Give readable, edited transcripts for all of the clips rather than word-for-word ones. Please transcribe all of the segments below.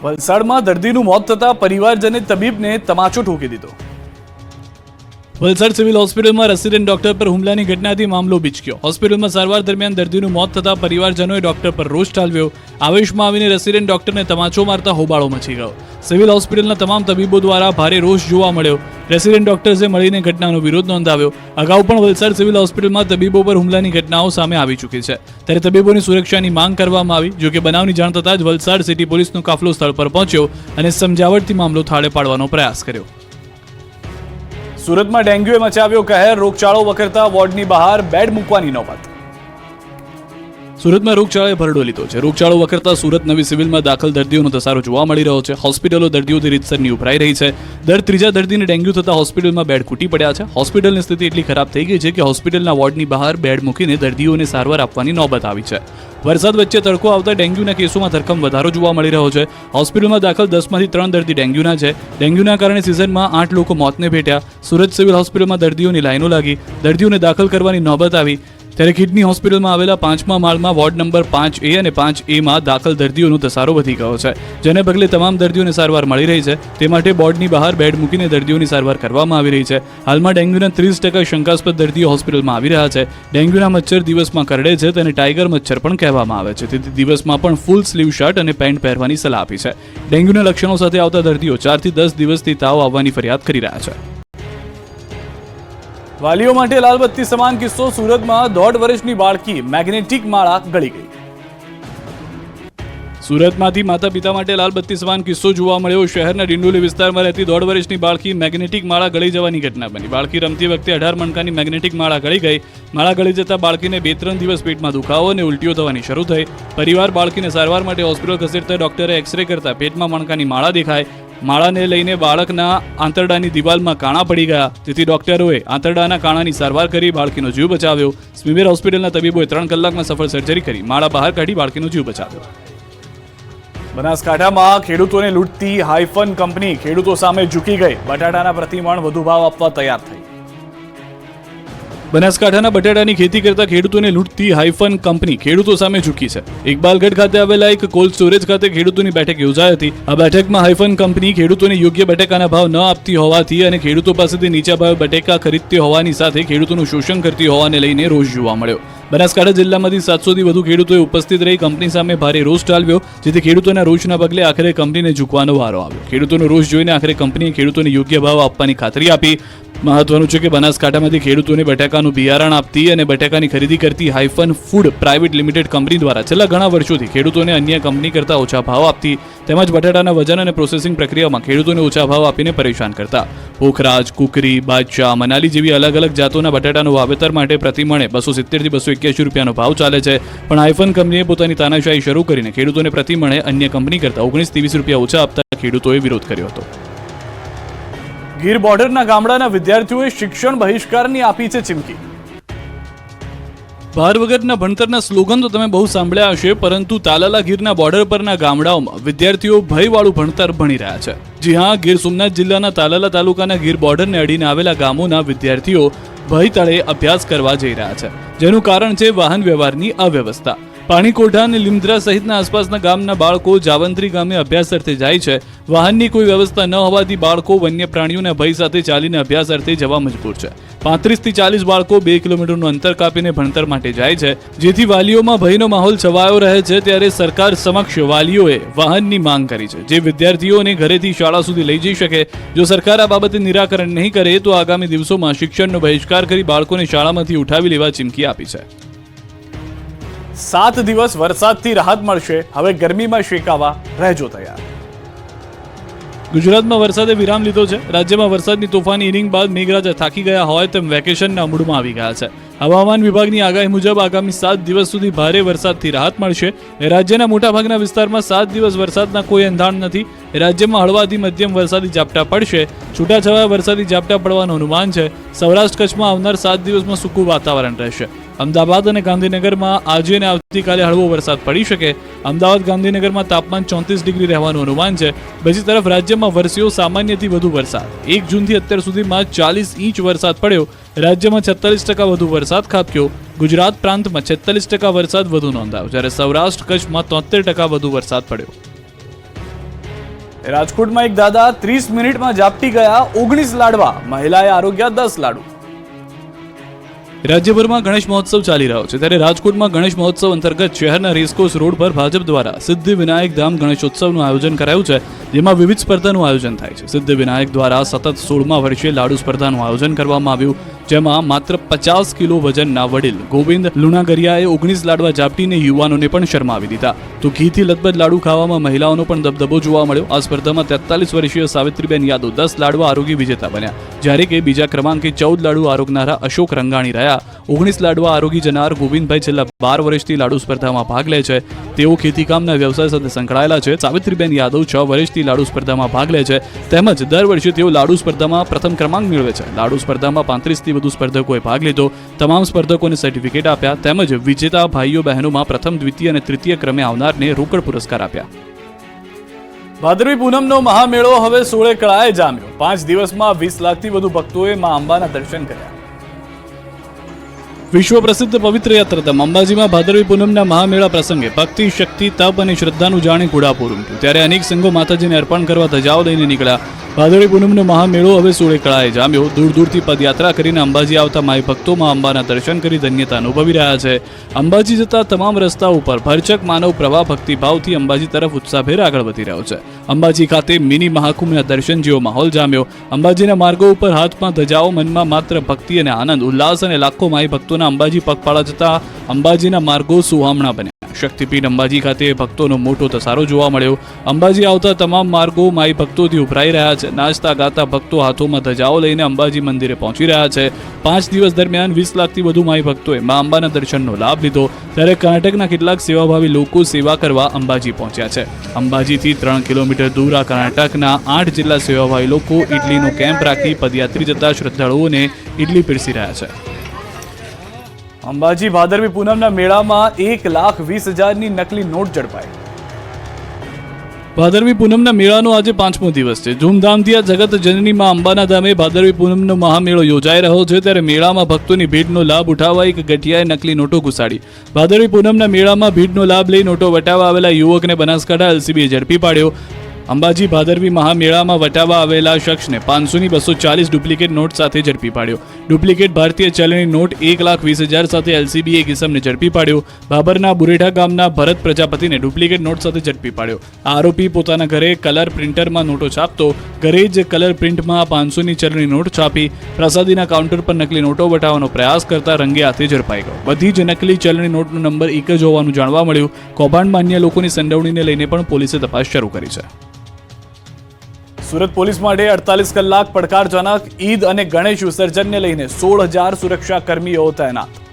વલસાડમાં દર્દીનું મોત થતા પરિવારજને તબીબને તમાચો ઠોકી દીધો। વલસાડ સિવિલ હોસ્પિટલમાં રેસિડેન્ટ ડોક્ટર પર હુમલાની ઘટનાથી મામલો બીચક્યો। હોસ્પિટલમાં સારવાર દરમિયાન દર્દીનું મોત થતા પરિવારજનોએ ડોક્ટર પર રોષ ઠાલવ્યો। આવેશમાં આવીને રેસિડેન્ટ ડોક્ટરને તમાચો મારતા હોબાળો મચી ગયો। સિવિલ હોસ્પિટલના તમામ તબીબો દ્વારા ભારે રોષ જોવા મળ્યો। રેસિડેન્ટ ડોક્ટર્સે મળીને ઘટનાનો વિરોધ નોંધાવ્યો। અગાઉ પણ વલસાડ સિવિલ હોસ્પિટલમાં તબીબો પર હુમલાની ઘટનાઓ સામે આવી ચૂકી છે, ત્યારે તબીબોની સુરક્ષાની માંગ કરવામાં આવી। જો કે બનાવની જાણ થતાં જ વલસાડ સિટી પોલીસનો કાફલો સ્થળ પર પહોંચ્યો અને સમજાવટથી મામલો થાળે પાડવાનો પ્રયાસ કર્યો। સુરતમાં ડેન્ગ્યુએ મચાવ્યો કહેર। રોગચાળો વકરતા વોર્ડની બહાર બેડ મૂકવાની નોબત। સુરતમાં રોગચાળાએ ભરડો લીધો છે। રોગચાળો વકરતા સુરત નવી સિવિલમાં દાખલ દર્દીઓનો ધસારો જોવા મળી રહ્યો છે। હોસ્પિટલો દર્દીઓથી રીતસરની ઉભરાઈ રહી છે। દર ત્રીજા દર્દીને ડેન્ગ્યુ થતા હોસ્પિટલમાં બેડ ખૂટી પડ્યા છે। હોસ્પિટલની સ્થિતિ એટલી ખરાબ થઈ ગઈ છે કે હોસ્પિટલના વોર્ડની બહાર બેડ મૂકીને દર્દીઓને સારવાર આપવાની નોબત આવી છે। વરસાદ વચ્ચે તડકો આવતા ડેન્ગ્યુના કેસોમાં ધરખમ વધારો જોવા મળી રહ્યો છે। હોસ્પિટલમાં દાખલ 10માંથી 3 દર્દી ડેન્ગ્યુના છે। ડેન્ગ્યુના કારણે સિઝનમાં 8 લોકો મોતને ભેટ્યા। સુરત સિવિલ હોસ્પિટલમાં દર્દીઓની લાઈનો લાગી, દર્દીઓને દાખલ કરવાની નોબત આવી। ત્યારે કિડની હોસ્પિટલમાં આવેલા 5મા માળમાં વોર્ડ નંબર 5A અને 5Aમાં દાખલ દર્દીઓનો ધસારો વધી ગયો છે, જેને પગલે તમામ દર્દીઓને સારવાર મળી રહી છે। તે માટે બોર્ડની બહાર બેડ મૂકીને દર્દીઓની સારવાર કરવામાં આવી રહી છે। હાલમાં ડેન્ગ્યુના 30% શંકાસ્પદ દર્દીઓ હોસ્પિટલમાં આવી રહ્યા છે। ડેન્ગ્યુના મચ્છર દિવસમાં કરડે છે, તેને ટાઈગર મચ્છર પણ કહેવામાં આવે છે, તેથી દિવસમાં પણ ફૂલ સ્લીવ શર્ટ અને પેન્ટ પહેરવાની સલાહ આપી છે। ડેન્ગ્યુના લક્ષણો સાથે આવતા દર્દીઓ 4 થી 10 દિવસથી તાવ આવવાની ફરિયાદ કરી રહ્યા છે। વાલીઓ માટે લાલબત્તી સમાન કિસ્સો। સુરતમાં 1.5 વર્ષની બાળકી મેગ્નેટિક માળા ગળી ગઈ। સુરતમાંથી માતા પિતા માટે લાલબત્તી સમાન કિસ્સો જોવા મળ્યો। શહેરના ડિંડોલી વિસ્તારમાં રહેતી 1.5 વર્ષની બાળકી મેગ્નેટિક માળા ગળી જવાની ઘટના બની। બાળકી રમતી વખતે 18 મણકાની મેગ્નેટિક માળા ગળી ગઈ। માળા ગળી જતા બાળકીને 2-3 દિવસ પેટમાં દુખાવો અને ઉલટીઓ થવાની શરૂ થઈ। પરિવાર બાળકીને સારવાર માટે હોસ્પિટલ ખસેડતા ડોક્ટરે એક્સરે કરતા પેટમાં મણકાની માળા દેખાય। માળાને લઈને બાળકના આંતરડાની દિવાલમાં કાણા પડી ગયા, તેથી ડોક્ટરોએ આંતરડાના કાણાની સારવાર કરી બાળકીનો જીવ બચાવ્યો। સ્મીમેર હોસ્પિટલના તબીબોએ 3 કલાકમાં સફળ સર્જરી કરી માળા બહાર કાઢી બાળકીનો જીવ બચાવ્યો। બનાસકાંઠામાં ખેડૂતોને લૂંટતી હાઇફન કંપની ખેડૂતો સામે ઝૂકી ગઈ। બટાટાના પ્રતિમણ વધુ ભાવ આપવા તૈયાર થઈ। બનાસકાંઠાના બટાટાની ખેતી કરતા ખેડૂતોને લૂંટતી હાઇફન કંપની ખેડૂતો સામે ઝૂકી છે। ઇકબાલગઢ ખાતે આવેલા એક કોલ્ડ સ્ટોરેજ ખાતે ખેડૂતોની બેઠક યોજાઈ હતી। આ બેઠકમાં હાઇફન કંપની ખેડૂતોને યોગ્ય બટાકાના ભાવ ન આપતી હોવાથી અને ખેડૂતો પાસેથી નીચા ભાવે બટાકા ખરીદતી હોવાની સાથે ખેડૂતોનું શોષણ કરતી હોવાને લઈને રોષ જોવા મળ્યો। બનાસકાંઠા જિલ્લામાંથી 700થી વધુ ખેડૂતોએ ઉપસ્થિત રહી કંપની સામે ભારે રોષ ઠાલવ્યો, જેથી ખેડૂતોના રોષના પગલે આખરે કંપનીને ઝૂકવાનો વારો આવ્યો। ખેડૂતોનો રોષ જોઈને આખરે કંપનીએ ખેડૂતોને યોગ્ય ભાવ આપવાની ખાતરી આપી। મહત્વનું છે કે બનાસકાંઠામાંથી ખેડૂતોને બટાકાનું બિયારણ આપતી અને બટાકાની ખરીદી કરતી hyphen food private limited company દ્વારા છેલ્લા ઘણા વર્ષોથી ખેડૂતોને અન્ય કંપની કરતાં ઓછા ભાવ આપતી, તેમજ બટાટાના વજન અને પ્રોસેસિંગ પ્રક્રિયામાં ખેડૂતોને ઓછા ભાવ આપીને પરેશાન કરતા। પોખરાજ, કુકરી, બાદશાહ, મનાલી જેવી અલગ અલગ જાતોના બટાટાનું વાવેતર માટે પ્રતિમણે 270 થી 281 રૂપિયાનો ભાવ ચાલે છે, પણ હાઇફન કંપનીએ પોતાની તાનાશાહી શરૂ કરીને ખેડૂતોને પ્રતિમણે અન્ય કંપની કરતાં 19 થી 20 રૂપિયા ઓછા આપતા ખેડૂતોએ વિરોધ કર્યો હતો। ગીર બોર્ડરના ગામડાના વિદ્યાર્થીઓએ શિક્ષણ બહિષ્કારની આપી છે ચીમકી। ભાર વગરના ભણતરના સ્લોગન તો તમે બહુ સાંભળ્યા હશે, પરંતુ તાલાલા ગીરના બોર્ડર પરના ગામડાઓમાં વિદ્યાર્થીઓ ભયવાળું ભણતર ભણી રહ્યા છે। જી હા, ગીર સોમનાથ જિલ્લાના તાલાલા તાલુકાના ગીર બોર્ડરને અડીને આવેલા ગામોના વિદ્યાર્થીઓ ભય તળે અભ્યાસ કરવા જઈ રહ્યા છે, જેનું કારણ છે વાહન વ્યવહારની અવ્યવસ્થા। પાણીકોઠા અને લીમદ્રા સહિતના આસપાસના ગામના બાળકો જાવંત્રી ગામે અભ્યાસ અર્થે જાય છે। વાહનની કોઈ વ્યવસ્થા ન હોવાથી બાળકો વન્ય પ્રાણીઓના ભય સાથે ચાલીને અભ્યાસ અર્થે જવા મજબૂર છે। 35 થી 40 બાળકો 2 કિલોમીટરનું અંતર કાપીને ભણતર માટે જાય છે, જેથી વાલીઓમાં ભયનો માહોલ છવાયો રહે છે। ત્યારે સરકાર સમક્ષ વાલીઓએ વાહનની માંગ કરી છે, જે વિદ્યાર્થીઓને ઘરેથી શાળા સુધી લઈ જઈ શકે। જો સરકાર આ બાબતે નિરાકરણ નહીં કરે તો આગામી દિવસોમાં શિક્ષણનો બહિષ્કાર કરી બાળકોને શાળામાંથી ઉઠાવી લેવા ચીમકી આપી છે। 7 દિવસ વરસાદથી રાહત મળશે, હવે ગરમીમાં શેકાવા રહેજો તૈયાર। ગુજરાતમાં વરસાદે વિરામ લીધો છે। રાજ્યમાં વરસાદની તોફાની ઇનિંગ બાદ મેઘરાજા થાકી ગયા હોય તેમ વેકેશનના મૂડમાં આવી ગયા છે। હવામાન વિભાગની આગાહી મુજબ આગામી 7 દિવસ સુધી ભારે વરસાદથી રાહત મળશે। રાજ્યના મોટાભાગના વિસ્તારમાં 7 દિવસ વરસાદના કોઈ એંધાણ નથી। રાજ્યમાં હળવાથી મધ્યમ વરસાદી ઝાપટા પડશે। છૂટાછવાયા વરસાદી ઝાપટા પડવાનું અનુમાન છે। સૌરાષ્ટ્ર કચ્છમાં આવનાર 7 દિવસમાં સૂકું વાતાવરણ રહેશે। અમદાવાદ અને ગાંધીનગરમાં આજે અને આવતીકાલે હળવો વરસાદ પડી શકે। અમદાવાદ, ગાંધીનગરમાં તાપમાન 34 ડિગ્રી રહેવાનું અનુમાન છે। બીજી તરફ રાજ્યમાં વરસ્યો સામાન્યથી વધુ વરસાદ। 1 જૂનથી અત્યાર સુધીમાં 40 ઇંચ વરસાદ પડ્યો। રાજ્યમાં 46% વધુ વરસાદ ખાબક્યો। ગુજરાત પ્રાંતમાં 46% વરસાદ વધુ નોંધાયો, જ્યારે સૌરાષ્ટ્ર કચ્છમાં 73% વધુ વરસાદ પડ્યો। રાજકોટમાં એક દાદા 30 મિનિટમાં ઝાપટી ગયા 19 લાડવા, મહિલાએ આરોગ્યા 10 લાડુ. રાજ્યભરમાં ગણેશ મહોત્સવ ચાલી રહ્યો છે, ત્યારે રાજકોટમાં ગણેશ મહોત્સવ અંતર્ગત શહેરના રેસકોર્સ રોડ પર ભાજપ દ્વારા સિદ્ધિ વિનાયક ધામ ગણેશોત્સવનું આયોજન કરાયું છે, જેમાં વિવિધ સ્પર્ધાનું આયોજન થાય છે. સિદ્ધિ વિનાયક દ્વારા સતત 16મા વર્ષે લાડુ સ્પર્ધાનું આયોજન કરવામાં આવ્યું, જેમાં માત્ર 50 કિલો વજનના વડીલ ગોવિંદ લુણાગરિયાએ 19 લાડવા ઝાપટીને યુવાનોને પણ શરમાવી દીધા. તો ઘીથી લથબથ લાડુ ખાવામાં મહિલાઓનો પણ દબદબો જોવા મળ્યો. આ સ્પર્ધામાં 43 વર્ષીય સાવિત્રીબેન યાદવ 10 લાડવા આરોગી વિજેતા બન્યા, જ્યારે કે બીજા ક્રમાંકે 14 લાડુ આરોગનારા અશોક રંગાણી રહ્યા. 19 લાડવા આરોગી જનાર ગોવિંદભાઈ છેલ્લા 12 વર્ષથી લાડુ સ્પર્ધામાં ભાગ લે છે. તેઓ ખેતીકામના વ્યવસાય સાથે સંકળાયેલા છે. સાવિત્રીબેન યાદવ 6 વર્ષથી લાડુ સ્પર્ધામાં ભાગ લે છે, તેમજ દર વર્ષે તેઓ લાડુ સ્પર્ધામાં પ્રથમ ક્રમાંક મેળવે છે. લાડુ સ્પર્ધામાં 35થી વધુ સ્પર્ધકોએ ભાગ લીધો. તમામ સ્પર્ધકોને સર્ટિફિકેટ આપ્યા, તેમજ વિજેતા ભાઈઓ બહેનોમાં પ્રથમ, દ્વિતીય અને તૃતીય ક્રમે આવનારને રોકડ પુરસ્કાર આપ્યા. ભાદરવી પૂનમનો મહામેળો હવે 16 કળાએ જામ્યો. 5 દિવસમાં 20 લાખથી વધુ ભક્તોએ મા અંબાના દર્શન કર્યા. વિશ્વ પ્રસિદ્ધ પવિત્ર યાત્રાધામ અંબાજીમાં ભાદરવી પૂનમના મહામેળા પ્રસંગે ભક્તિ, શક્તિ, તપ અને શ્રદ્ધાનું જાણે ઘોડાપૂર ઉમટ્યું, ત્યારે અનેક સંઘો માતાજીને અર્પણ કરવા ધજાઓ લઈને નીકળ્યા. ભાદરવી પૂનમનો મહામેળો હવે 16 કળાએ જામ્યો. દૂર દૂરથી પદયાત્રા કરીને અંબાજી આવતા માઈ ભક્તો મા અંબાના દર્શન કરી ધન્યતા અનુભવી રહ્યા છે. અંબાજી જતા તમામ રસ્તા ઉપર ભરચક માનવ પ્રવાહ ભક્તિભાવથી અંબાજી તરફ ઉત્સાહભેર આગળ વધી રહ્યો છે. અંબાજી ખાતે મિની મહાકુંભના દર્શન જેવો માહોલ જામ્યો. અંબાજીના માર્ગો ઉપર હાથમાં ધજાઓ, મનમાં માત્ર ભક્તિ અને આનંદ, ઉલ્લાસ અને લાખો માઈ ભક્તોના અંબાજી પગપાળા જતા અંબાજીના માર્ગો સુહામણા બન્યા. શક્તિપીઠ અંબાજી ખાતે ભક્તોનો મોટો ધસારો જોવા મળ્યો. અંબાજી આવતા તમામ માર્ગો માઈ ભક્તોથી ઉભરાઈ રહ્યા છે. નાચતા ગાતા ભક્તો હાથોમાં ધજાઓ લઈને અંબાજી મંદિરે પહોંચી રહ્યા છે. 5 દિવસ દરમિયાન 20 લાખથી વધુ માઈ ભક્તોએ મા અંબાના દર્શનનો લાભ લીધો, ત્યારે કર્ણાટકના કેટલાક સેવાભાવી લોકો સેવા કરવા અંબાજી પહોંચ્યા છે. અંબાજીથી 3 કિલોમીટર દૂર આ કર્ણાટકના 8 જેટલા સેવાભાવી લોકો ઇડલીનો કેમ્પ રાખી પદયાત્રી જતા શ્રદ્ધાળુઓને ઇડલી પીરસી રહ્યા છે. અંબાજી ભાદરવી પૂનમના મેળામાં 1,20,000ની નકલી નોટ ઝડપાઈ. ભાદરવી પૂનમના મેળાનો આજે 5મો દિવસ છે. ધૂમધામથી આ જગત જનની માં અંબાના ધામે ભાદરવી પૂનમનો મહામેળો યોજાઈ રહ્યો છે, ત્યારે મેળામાં ભક્તોની ભીડનો લાભ ઉઠાવવા એક ગઠિયાએ નકલી નોટો ઘુસાડી. ભાદરવી પૂનમના મેળામાં ભીડનો લાભ લઈ નોટો વટાવવા આવેલા યુવકને બનાસકાંઠા LCBએ ઝડપી પાડ્યો. અંબાજી ભાદરવી મહામેળામાં વટાવવા આવેલા શખ્સને 500ની 240 ડુપ્લિકેટ નોટ સાથે ઝડપી પાડ્યો. ડુપ્લિકેટ ભારતીય ચલણી નોટ 1,20,000 સાથે LCBએ કિસમને ઝડપી પાડ્યો. બાબરના બુરેઠા ગામના ભરત પ્રજાપતિને ડુપ્લિકેટ નોટ સાથે ઝડપી પાડ્યો. આરોપી પોતાના ઘરે કલર પ્રિન્ટરમાં નોટો છાપતો, ઘરે જ કલર પ્રિન્ટમાં 500ની ચલણી નોટ છાપી પ્રસાદીના કાઉન્ટર પર નકલી નોટો વટાવવાનો પ્રયાસ કરતા રંગે હાથે ઝડપાઈ ગયો. બધી જ નકલી ચલણી નોટનો નંબર એક જ હોવાનું જાણવા મળ્યું. કૌભાંડમાં અન્ય લોકોની સંડોવણીને લઈને પણ પોલીસે તપાસ શરૂ કરી છે. સુરત પોલીસ માટે 48 કલાક પડકારજનક. ઈદ અને ગણેશ વિસર્જનને લઈને 16,000 સુરક્ષા કર્મીઓ તૈનાત.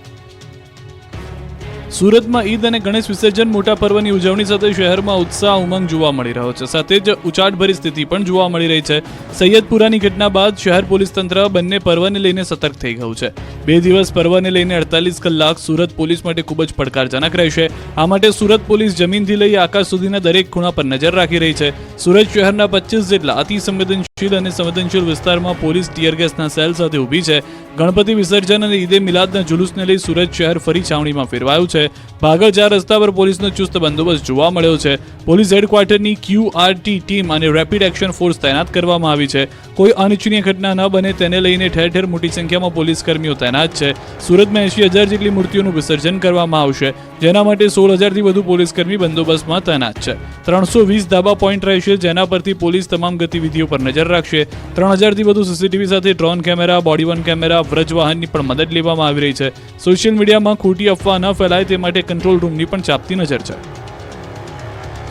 સુરતમાં ઈદ અને ગણેશ વિસર્જન મોટા પર્વની ઉજવણી સાથે શહેરમાં ઉત્સાહ, ઉમંગ જોવા મળી રહ્યો છે. સાથે જ ઉચાટભરી સ્થિતિ પણ જોવા મળી રહી છે. સૈયદપુરાની ઘટના બાદ શહેર પોલીસ તંત્ર બંને પર્વને લઈને સતર્ક થઈ ગયું છે. 2 દિવસ પર્વને લઈને 48 કલાક સુરત પોલીસ માટે ખૂબ જ પડકારજનક રહેશે. આ માટે સુરત પોલીસ જમીનથી લઈ આકાશ સુધીના દરેક ખૂણા પર નજર રાખી રહી છે. સુરત શહેરના 25 જેટલા અતિ સંવેદનશીલ અને સંવેદનશીલ વિસ્તારમાં પોલીસ ટીયર ગેસના સેલ સાથે ઊભી છે. ગણપતિ વિસર્જન અને ઈદે મિલાદના જુલુસને લઈ સુરત શહેર ફરી છાવણીમાં ફેરવાયું છે. ભાગળ 4 રસ્તા પર પોલીસનો ચુસ્ત બંદોબસ્ત જોવા મળ્યો છે. પોલીસ હેડક્વાર્ટરની QRT ટીમ અને રેપિડ એક્શન ફોર્સ તૈનાત કરવામાં આવી છે. કોઈ અનિચ્છનીય ઘટના ન બને તેને લઈને ઠેર ઠેર મોટી સંખ્યામાં પોલીસ કર્મીઓ તૈનાત છે. સુરતમાં 80,000 જેટલી મૂર્તિઓનું વિસર્જન કરવામાં આવશે, જેના માટે 16,000થી વધુ પોલીસ કર્મી બંદોબસ્તમાં તૈનાત છે. 320 ધાબા પોઈન્ટ રહેશે, જેના પરથી પોલીસ તમામ ગતિવિધિઓ પર નજર રાખશે. 3,000થી વધુ CCTV સાથે drone camera, body worn camera, વ્રજવાહનની પણ મદદ લેવામાં આવી રહી છે. સોશિયલ મીડિયામાં ખોટી અફવા ન ફેલાય તે માટે કંટ્રોલ રૂમની પણ ચાંપતી નજર છે.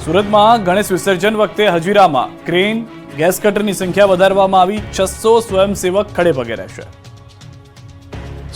સુરતમાં ગણેશ વિસર્જન વખતે હજીરામાં ક્રેન, ગેસ કટરની સંખ્યા વધારવામાં આવી. 600 સ્વયંસેવક ખડેપગે રહેશે.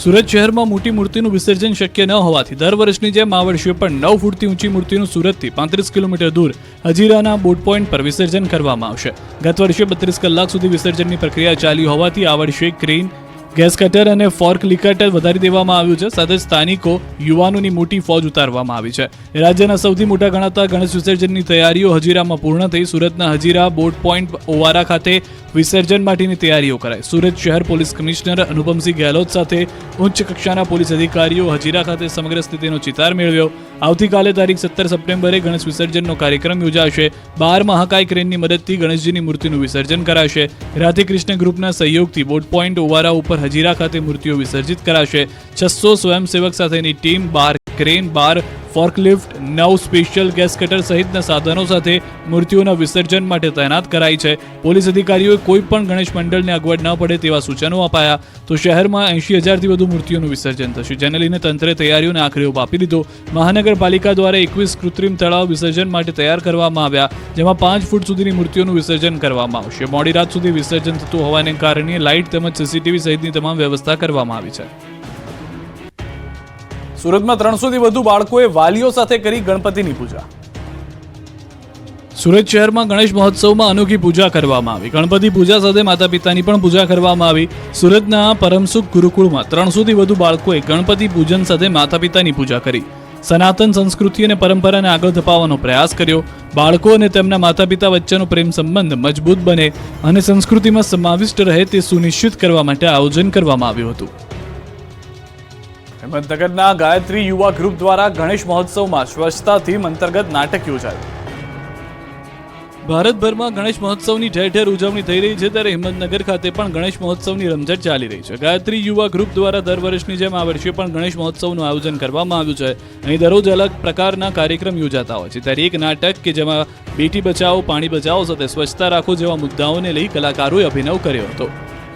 સુરત શહેરમાં મોટી મૂર્તિનું વિસર્જન શક્ય ન હોવાથી દર વર્ષની જેમ આ વર્ષે પણ 9 ફૂટથી ઊંચી મૂર્તિનું સુરતથી 35 કિલોમીટર દૂર હજીરાના બોટ પોઈન્ટ પર વિસર્જન કરવામાં આવશે. ગત વર્ષે 32 કલાક સુધી વિસર્જનની પ્રક્રિયા ચાલી હોવાથી આ વર્ષે ક્રેન, ગેસ કટર અને ફોર્ક લિકટર વધારી દેવામાં આવ્યું છે. સાથે સ્થાનિકો યુવાનોની મોટી ફોજ ઉતારવામાં આવી છે. રાજ્યના સૌથી મોટા ગણાતા ગણેશ વિસર્જનની તૈયારીઓ હજીરામાં પૂર્ણ થઈ. સુરતના હજીરા બોટ પોઈન્ટ ઓવારા ખાતે વિસર્જન માટેની તૈયારીઓ કરાઈ. સુરત શહેર પોલીસ કમિશનર અનુપમસિંહ ગેહલોત સાથે ઉચ્ચ કક્ષાના પોલીસ અધિકારીઓ હજીરા ખાતે સમગ્ર સ્થિતિનો ચિતાર મેળવ્યો. આવતીકાલે તારીખ 17 સપ્ટેમ્બરે ગણેશ વિસર્જનનો કાર્યક્રમ યોજાશે. 12 મહાકાય ક્રેનની મદદથી ગણેશજીની મૂર્તિનું વિસર્જન કરાશે. રાધે કૃષ્ણ ગ્રુપના સહયોગથી બોટ પોઈન્ટ ઓવારા ઉપર હજીરા ખાતે મૂર્તિઓ વિસર્જિત કરાશે. 600 સ્વયંસેવક સાથેની team 12 crane, 12 ફોર્કલિફ્ટ, 9 special gas cutter સહિતના સાધનો સાથે મૂર્તિઓના વિસર્જન માટે તૈનાત કરાઈ છે. પોલીસ અધિકારીઓએ કોઈ પણ ગણેશ મંડળને અગવડ ન પડે તેવા સૂચનો અપાયા. તો શહેરમાં 80,000થી વધુ મૂર્તિઓનું વિસર્જન થશે, જેને લઈને તંત્રે તૈયારીઓને આખરી ઓપ આપી દીધો. મહાનગરપાલિકા દ્વારા 21 કૃત્રિમ તળાવ વિસર્જન માટે તૈયાર કરવામાં આવ્યા, જેમાં 5 ફૂટ સુધીની મૂર્તિઓનું વિસર્જન કરવામાં આવશે. મોડી રાત સુધી વિસર્જન થતું હોવાને કારણે લાઇટ તેમજ સીસીટીવી સહિતની તમામ વ્યવસ્થા કરવામાં આવી છે. સુરતમાં 300થી વધુ બાળકોએ વાલીઓ સાથે કરી ગણપતિની પૂજા. સુરત શહેરમાં ગણેશ મહોત્સવમાં અનોખી પૂજા કરવામાં આવી. ગણપતિ પૂજા સાથે માતા પિતાની પણ પૂજા કરવામાં આવી. સુરતના પરમસુખ ગુરુકુળમાં 300થી વધુ બાળકોએ ગણપતિ પૂજન સાથે માતા પિતાની પૂજા કરી. સનાતન સંસ્કૃતિ અને પરંપરાને આગળ ધપાવવાનો પ્રયાસ કર્યો. બાળકો અને તેમના માતા પિતા વચ્ચેનો પ્રેમ સંબંધ મજબૂત બને અને સંસ્કૃતિમાં સમાવિષ્ટ રહે તે સુનિશ્ચિત કરવા માટે આયોજન કરવામાં આવ્યું હતું. હિંમતનગરના ગાયત્રી યુવા ગ્રુપ દ્વારા ગણેશ મહોત્સવમાં સ્વચ્છતા થીમ અંતર્ગત નાટક યોજાયું. ભારતભરમાં ગણેશ મહોત્સવની ઠેર ઠેર ઉજવણી થઈ રહી છે, ત્યારે હિંમતનગર ખાતે પણ ગણેશ મહોત્સવની રમઝટ ચાલી રહી છે. ગાયત્રી યુવા ગ્રુપ દ્વારા દર વર્ષની જેમ આ વર્ષે પણ ગણેશ મહોત્સવનું આયોજન કરવામાં આવ્યું છે. અહીં દરરોજ અલગ પ્રકારના કાર્યક્રમ યોજાતા હોય છે, ત્યારે એક નાટક કે જેમાં બેટી બચાવો પાણી બચાવો સાથે સ્વચ્છતા રાખો જેવા મુદ્દાઓને લઈ કલાકારોએ અભિનવ કર્યો હતો.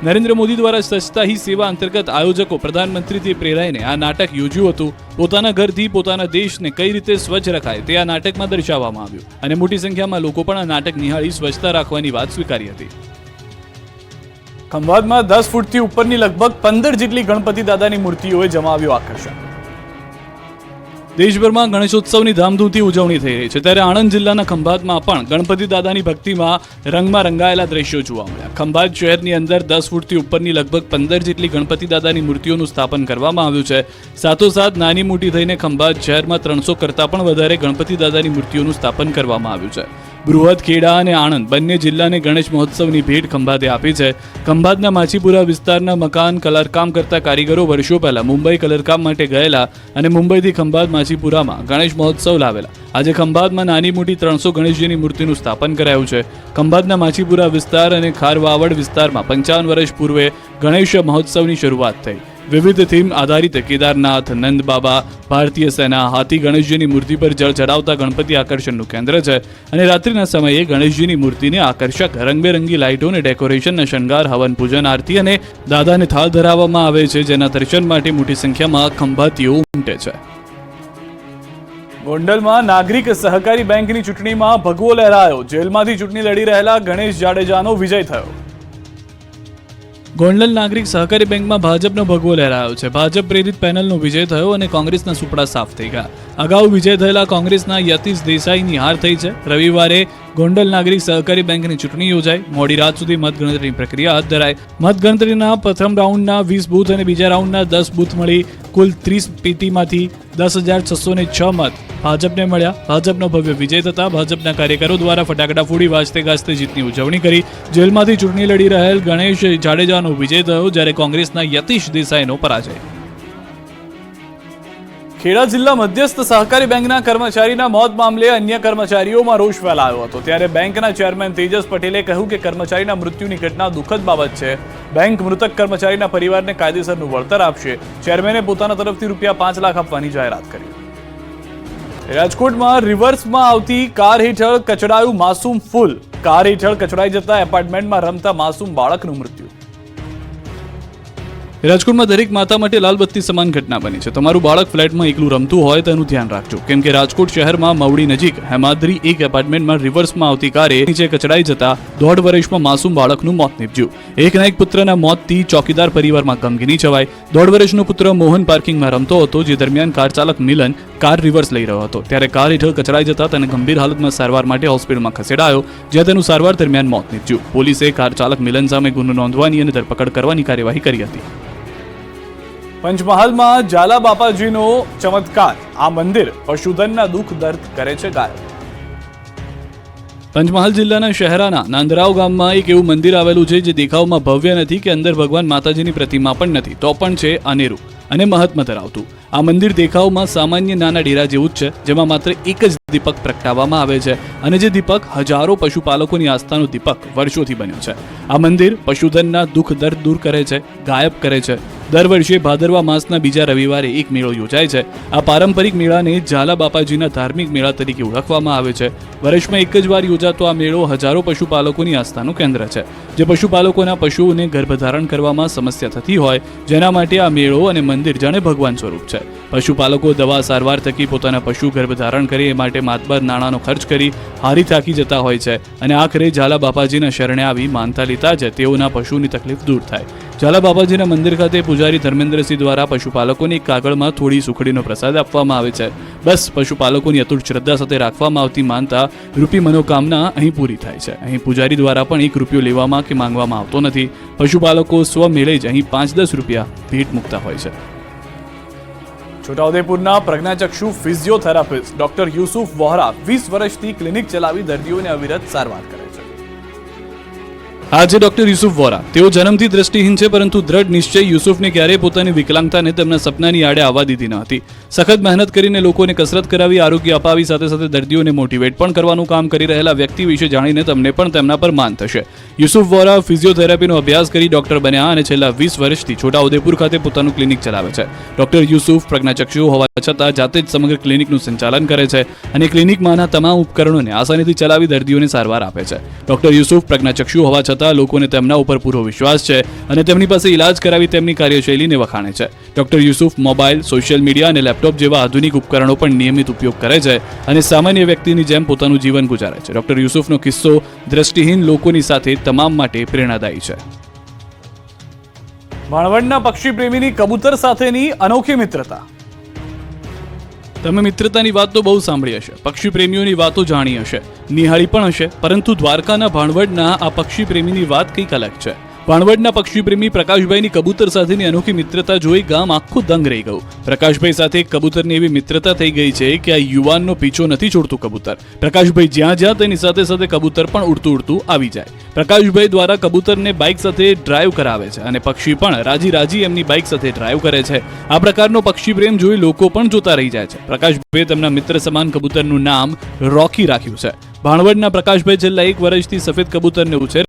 નરેન્દ્ર મોદી દ્વારા સ્વચ્છતા હી સેવા અંતર્ગત આયોજકો પ્રધાનમંત્રીથી પ્રેરાઈને આ નાટક યોજ્યું હતું. પોતાના ઘરથી પોતાના દેશને કઈ રીતે સ્વચ્છ રખાય તે આ નાટકમાં દર્શાવવામાં આવ્યું અને મોટી સંખ્યામાં લોકો પણ આ નાટક નિહાળી સ્વચ્છતા રાખવાની વાત સ્વીકારી હતી. ખંભાતમાં 10 ફૂટથી ઉપરની લગભગ 15 જેટલી ગણપતિ દાદાની મૂર્તિઓએ જમાવ્યું આકર્ષણ. દેશભરમાં ગણેશોત્સવની ધામધૂમથી ઉજવણી થઈ રહી છે, ત્યારે આણંદ જિલ્લાના ખંભાતમાં પણ ગણપતિ દાદાની ભક્તિમાં રંગમાં રંગાયેલા દ્રશ્યો જોવા મળ્યા. ખંભાત શહેરની અંદર 10 ફૂટથી ઉપરની લગભગ 15 જેટલી ગણપતિ દાદાની મૂર્તિઓનું સ્થાપન કરવામાં આવ્યું છે. સાથોસાથ નાની મોટી થઈને ખંભાત શહેરમાં 300 કરતાં પણ વધારે ગણપતિ દાદાની મૂર્તિઓનું સ્થાપન કરવામાં આવ્યું છે. બૃહદ, ખેડા અને આણંદ બંને જિલ્લાને ગણેશ મહોત્સવની ભેટ ખંભાતે આપી છે. ખંભાતના માછીપુરા વિસ્તારના મકાન કલરકામ કરતા કારીગરો વર્ષો પહેલા મુંબઈ કલરકામ માટે ગયેલા અને મુંબઈથી ખંભાત માછીપુરામાં ગણેશ મહોત્સવ લાવેલા. આજે ખંભાતમાં નાની મોટી 300 ગણેશજીની મૂર્તિનું સ્થાપન કરાયું છે. ખંભાતના માછીપુરા વિસ્તાર અને ખારવાવડ વિસ્તારમાં 55 વર્ષ પૂર્વે ગણેશ મહોત્સવની શરૂઆત થઈ. વિવિધ થીમ આધારિત કેદારનાથ, નંદ બાબા, ભારતીય સેના, હાથી ગણેશજીની મૂર્તિ પર જળ ચડાવતા ગણપતિ આકર્ષણનું કેન્દ્ર છે અને રાત્રિના સમયે ગણેશજીની મૂર્તિને આકર્ષક રંગબેરંગી લાઇટો અને ડેકોરેશનના શણગાર, હવન પૂજન, આરતી અને દાદાને થાળ ધરાવવામાં આવે છે, જેના દર્શન માટે મોટી સંખ્યામાં ખંભાતીઓ ઉમટે છે. ગોંડલમાં નાગરિક સહકારી બેંકની ચૂંટણીમાં ભગવો લહેરાયો. જેલમાંથી ચૂંટણી લડી રહેલા ગણેશ જાડેજાનો વિજય થયો. ગોંડલ નાગરિક સહકારી બેંકમાં ભાજપનો ભગવો લહેરાયો છે. ભાજપ પ્રેરિત પેનલનો વિજય થયો અને કોંગ્રેસના સુપડા સાફ થઈ ગયા. અગાઉ વિજય થયેલા કોંગ્રેસના યતીશ દેસાઈની હાર થઈ છે. રવિવારે ગોંડલ નાગરિક સહકારી બેંકની ચૂંટણી યોજાઈ. મોડી રાત સુધી મતગણતરીની પ્રક્રિયા હાથ ધરાઈ. મતગણતરીના પ્રથમ રાઉન્ડના 20 બૂથ અને બીજા રાઉન્ડના 10 બૂથ મળી કુલ 30 પેટીમાંથી 10,606 મત ભાજપને મળ્યા. ભાજપનો ભવ્ય વિજય થતા ભાજપના કાર્યકરો દ્વારા ફટાકડા ફોડી વાજતે ગાજતે જીતની ઉજવણી કરી. જેલમાંથી ચૂંટણી લડી રહેલ ગણેશ જાડેજાનો વિજય થયો, જ્યારે કોંગ્રેસના યતીશ દેસાઈનો પરાજય. ખેડા જિલ્લા મધ્યસ્થ સહકારી બેંકના કર્મચારીના મોત મામલે અન્ય કર્મચારીઓમાં રોષ ફેલાયો હતો, ત્યારે બેંકના ચેરમેન તેજસ પટેલે કહ્યું કે કર્મચારીના મૃત્યુની ઘટના દુઃખદ બાબત છે. બેંક મૃતક કર્મચારીના પરિવારને કાયદેસરનું વળતર આપશે. ચેરમેને પોતાના તરફથી ₹5 લાખ આપવાની જાહેરાત કરી. રાજકોટમાં રિવર્સમાં આવતી કાર હેઠળ કચડાયું માસૂમ ફૂલ. કાર હેઠળ કચડાઈ જતા એપાર્ટમેન્ટમાં રમતા માસૂમ બાળકનું મૃત્યુ. રાજકોટમાં દરેક માતા માટે લાલબત્તી સમાન ઘટના બની છે. તમારું બાળક ફ્લેટમાં એકલું રમતું હોય તેનું ધ્યાન રાખજો, કેમ કે રાજકોટ શહેરમાં મવડી નજીક હેમાદ્રી એક એપાર્ટમેન્ટમાં રિવર્સમાં આવતી કારે નીચે કચડાઈ જતા 1.5 વર્ષમાં માસૂમ બાળકનું મોત નીપજ્યું. એકના એક પુત્રના મોતથી ચોકીદાર પરિવારમાં ગમગીની છવાઈ. 1.5 વર્ષનો પુત્ર મોહન પાર્કિંગમાં રમતો હતો, જે દરમિયાન કાર ચાલક મિલન કાર રિવર્સ લઈ રહ્યો હતો, ત્યારે કાર હેઠળ કચડાઈ જતા તેને ગંભીર હાલતમાં સારવાર માટે હોસ્પિટલમાં ખસેડાયો, જ્યાં તેનું સારવાર દરમિયાન મોત નીપજ્યું. પોલીસે કાર ચાલક મિલન સામે ગુનો નોંધવાની અને ધરપકડ કરવાની કાર્યવાહી કરી હતી. પંચમહાલમાં ઝાલા બાપાજીનો ચમત્કાર. આ મંદિર પશુધનના દુઃખ દર્દ કરે છે ગાયબ. પંચમહાલ જિલ્લાના શહેરાના નાંદરાવ ગામમાં એક એવું મંદિર આવેલું છે જે દેખાવમાં ભવ્ય નથી કે અંદર ભગવાન માતાજીની પ્રતિમા પણ નથી, તો પણ છે અનેરું અને મહત્વ ધરાવતું. આ મંદિર દેખાવમાં સામાન્ય નાના ડેરા જેવું જ છે, જેમાં માત્ર એક જ દીપક પ્રગટાવવામાં આવે છે, અને જે દીપક હજારો પશુપાલકોની આસ્થાનો દીપક વર્ષોથી બન્યો છે. આ મંદિર પશુધનના દુઃખ દર્દ દૂર કરે છે, ગાયબ કરે છે. દર વર્ષે ભાદરવા માસના બીજા રવિવારે એક મેળો યોજાય છે. આ પારંપરિક મેળાને ઝાલા બાપાજીના ધાર્મિક મેળા તરીકે ઓળખવામાં આવે છે. વર્ષમાં એક જ વાર યોજાતો આ મેળો હજારો પશુપાલકોની આસ્થાનું કેન્દ્ર છે, જે પશુપાલકોના પશુઓને ગર્ભધારણ કરવામાં સમસ્યા થતી હોય, જેના માટે આ મેળો અને મંદિર જાણે ભગવાન સ્વરૂપ છે. પશુપાલકો દવા સારવાર થકી પોતાના પશુ ગર્ભધારણ કરે એ માટે માતબર નાણાંનો ખર્ચ કરી હારી થાકી જતા હોય છે, અને આખરે ઝાલા બાપાજીના શરણે આવી માનતા લેતા જ તેઓના પશુની તકલીફ દૂર થાય. ઝાલા બાપાજીના મંદિર ખાતે પૂજારી ધર્મેન્દ્રસિંહ દ્વારા પશુપાલકોને એક કાગળમાં થોડી સુખડીનો પ્રસાદ આપવામાં આવે છે. બસ પશુપાલકોની અતૂટ શ્રદ્ધા સાથે રાખવામાં આવતી માનતા રૂપી મનોકામના અહીં પૂરી થાય છે. અહીં પૂજારી દ્વારા પણ 1 રૂપિયો લેવામાં કે માંગવામાં આવતો નથી. પશુપાલકો સ્વમેળે જ અહીં 5-10 રૂપિયા ભેટ મૂકતા હોય છે. છોટાઉદેપુરના પ્રજ્ઞાચક્ષુ ફિઝિયોથેરાપિસ્ટ ડોક્ટર યુસુફ વોહરા 20 વર્ષથી ક્લિનિક ચલાવી દર્દીઓને અવિરત સારવાર કરે છે. આજે ડોક્ટર યુસુફ વોરા, તેઓ જન્મથી દ્રષ્ટિહીન છે, પરંતુ દ્રઢ નિશ્ચય યુસુફને ક્યારેય પોતાની વિકલાંગતાને તેમના સપનાની આડે આવવા દીધી ન હતી. સખત મહેનત કરીને લોકોને કસરત કરાવી, આરોગ્ય અપાવી, સાથે સાથે દર્દીઓને મોટિવેટ પણ કરવાનું કામ કરી રહેલા વ્યક્તિ વિશે જાણીને તમને પણ તેમના પર માન થશે. યુસુફ વોરા ફિઝિયોથેરાપીનો અભ્યાસ કરી ડોક્ટર બન્યા અને છેલ્લા 20 વર્ષથી છોટાઉદેપુર ખાતે પોતાનું ક્લિનિક ચલાવે છે. ડોક્ટર યુસુફ પ્રજ્ઞાચક્ષુ હોવા છતાં જાતે જ સમગ્ર ક્લિનિકનું સંચાલન કરે છે અને ક્લિનિકમાંના તમામ ઉપકરણોને આસાનીથી ચલાવી દર્દીઓને સારવાર આપે છે. ડોક્ટર યુસુફ પ્રજ્ઞાચક્ષુ હોવા છતાં લોકોને તેમના ઉપર પૂરો વિશ્વાસ છે અને તેમની પાસે ઇલાજ કરાવી તેમની કાર્યશૈલીને વખાણે છે. Doctor Yusuf mobile, social media અને લેપટોપ જેવા આધુનિક ઉપકરણો પણ નિયમિત ઉપયોગ કરે છે અને સામાન્ય વ્યક્તિની જેમ પોતાનું જીવન ગુજારે છે. ડોક્ટર યુસુફનો કિસ્સો દ્રષ્ટિહીન લોકોની સાથે તમામ માટે પ્રેરણાદાયી છે. ભાણવડના પક્ષી પ્રેમીની કબૂતર સાથેની અનોખી મિત્રતા. તમે મિત્રતાની વાત તો બહુ સાંભળી હશે, પક્ષી પ્રેમીઓની વાતો જાણી હશે, નિહાળી પણ હશે, પરંતુ દ્વારકાના ભાણવડના આ પક્ષી પ્રેમીની વાત કંઈક અલગ છે. ભાણવડના પક્ષી પ્રેમી પ્રકાશભાઈની કબૂતર સાથેની અનોખી મિત્રતા જોઈ ગામ આખું દંગ રહી ગયું. પ્રકાશભાઈ સાથે કબૂતરની એવી મિત્રતા થઈ ગઈ છે કે આ યુવાનનો પીછો નથી છોડતું કબૂતર. પ્રકાશભાઈ જ્યાં જ્યાં તેની સાથે સાથે કબૂતર પણ ઉડતું ઉડતું આવી જાય. પ્રકાશભાઈ દ્વારા કબૂતરને બાઇક સાથે ડ્રાઈવ કરાવે છે અને પક્ષી પણ રાજી રાજી એમની બાઇક સાથે ડ્રાઈવ કરે છે. આ પ્રકારનો પક્ષી પ્રેમ જોઈ લોકો પણ જોતા રહી જાય છે. પ્રકાશભાઈએ તેમના મિત્ર સમાન કબૂતરનું નામ રોકી રાખ્યું છે. ભાણવડના પ્રકાશભાઈ છેલ્લા 1 વર્ષથી સફેદ કબૂતરને ઉછેર